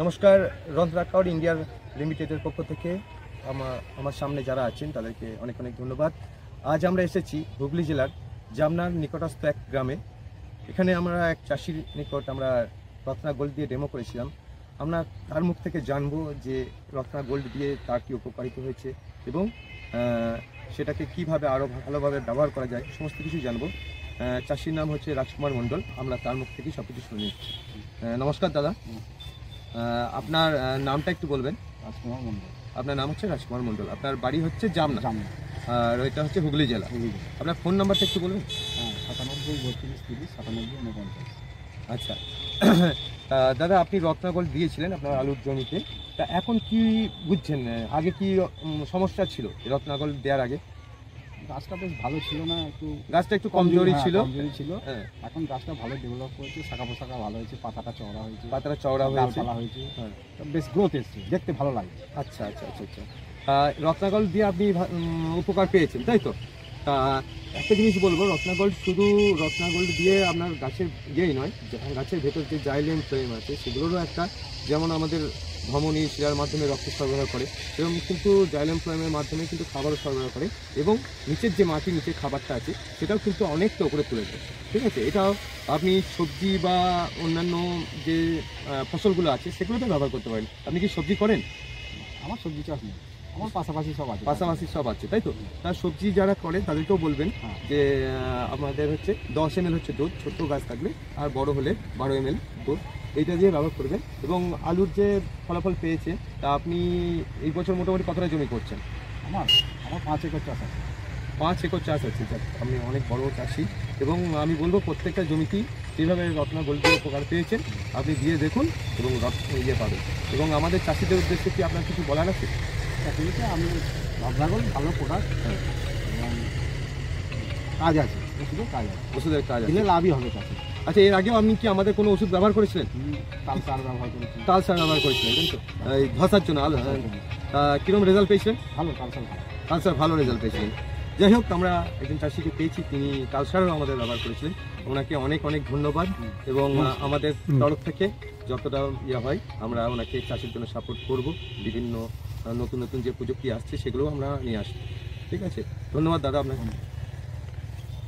নমস্কার, রন্ধ্রাকার ইন্ডিয়ার লিমিটেডের পক্ষ থেকে আমার সামনে যারা আছেন তাদেরকে অনেক অনেক ধন্যবাদ। আজ আমরা এসেছি হুগলি জেলার জামনার নিকটস্থ এক গ্রামে। এখানে আমরা এক চাষির নিকট আমরা রত্না গোল্ড দিয়ে ডেমো করেছিলাম। আমরা তার মুখ থেকে জানবো যে রত্না গোল্ড দিয়ে তার কী উপকারিত হয়েছে এবং সেটাকে কিভাবে আরও ভালোভাবে ব্যবহার করা যায়, সমস্ত কিছু জানবো। চাষির নাম হচ্ছে রাজকুমার মণ্ডল। আমরা তার মুখ থেকেই সব কিছু শুনে নিচ্ছি। নমস্কার দাদা, আপনার নামটা একটু বলবেন? রাজকুমার মণ্ডল। আপনার নাম হচ্ছে রাজকুমার মণ্ডল, আপনার বাড়ি হচ্ছে জামনা, আর ওইটা হচ্ছে হুগলি জেলা। আপনার ফোন নাম্বারটা একটু বলবেন? 97 32 30 97 49। আচ্ছা দাদা, আপনি রত্না গোল্ড দিয়েছিলেন আপনার আলুর জমিতে, তা এখন কি বুঝছেন? আগে কি সমস্যা ছিল রত্না গোল্ড দেওয়ার আগে? গাছটা বেশ ভালো ছিল না, গাছটা একটু কমজোরি ছিল। এখন গাছটা ভালো ডেভেলপ হয়েছে, শাখা পোশাখা ভালো হয়েছে, পাতাটা চওড়া হয়েছে, হয়েছে, বেশ গ্রোথ এসছে, দেখতে ভালো লাগে। আচ্ছা আচ্ছা আচ্ছা আচ্ছা, রত্না গোল্ড দিয়ে আপনি উপকার পেয়েছেন, তাই তো? একটা জিনিস বলবো, রত্না গোল্ড শুধু রত্না গোল্ড দিয়ে আপনার গাছের ইয়েই নয়, গাছের ভেতর যে জাইলেম ফ্লেম আছে সেগুলোরও একটা, যেমন আমাদের ধমনী শিরার মাধ্যমে রক্ত সরবরাহ করে, এবং কিন্তু জাইলেম ফ্লেমের মাধ্যমে কিন্তু খাবারও সরবরাহ করে, এবং নিচের যে মাটি, নিচের খাবারটা আছে সেটাও কিন্তু অনেকটা উপরে তুলে দেয়। ঠিক আছে, এটাও আপনি সবজি বা অন্যান্য যে ফসলগুলো আছে সেগুলোতে ব্যবহার করতে পারেন। আপনি কি সবজি করেন? আমার সবজি চাষ নেই, আমার পাশাপাশি সব আছে, তাই তো? তার সবজি যারা করে তাদেরকেও বলবেন যে আমাদের হচ্ছে 10 ml হচ্ছে ডোজ, ছোট্ট গাছ থাকলে, আর বড় হলে 12 ml ডোজ, এইটা দিয়ে ব্যবহার করবেন। এবং আলুর যে ফলাফল পেয়েছে, তা আপনি এই বছর মোটামুটি কতটা জমি করছেন? আমার 5 একর চাষ আছে। 5 একর চাষ আছে, আপনি অনেক বড় চাষি। এবং আমি বলবো প্রত্যেকটা জমিতেই যেভাবে রত্না গোল্ডের উপকার পেয়েছেন আপনি দিয়ে দেখুন এবং ইয়ে পাবেন। এবং আমাদের চাষিদের উদ্দেশ্যে কি আপনার কিছু বলার আছে? আমি রত্না গোল্ড ভালো প্রোডাক্ট, এবং কাজ আছে, ওষুধের কাজ আছে, লাভই হবে চাষি। আচ্ছা, এর আগেও আপনি কি আমাদের কোনো ওষুধ ব্যবহার করেছিলেন? তাল সার ব্যবহার করেছি। তাল সার ব্যবহার করেছিলেন, তাই তো? এই ধসার জন্য আলু, কীরকম রেজাল্ট পেয়েছিলেন? ভালো, তাল সার ভালো রেজাল্ট পেয়েছিলেন। যাই হোক, আমরা একজন চাষিকে পেয়েছি, তিনি তাল সারও আমাদের ব্যবহার করেছিলেন। ওনাকে অনেক অনেক ধন্যবাদ। এবং আমাদের তরফ থেকে যতটা ইয়ে হয় আমরা ওনাকে চাষের জন্য সাপোর্ট করব। বিভিন্ন নতুন নতুন যে প্রযুক্তি আসছে সেগুলোও আমরা নিয়ে আসবো। ঠিক আছে, ধন্যবাদ দাদা আপনাকে।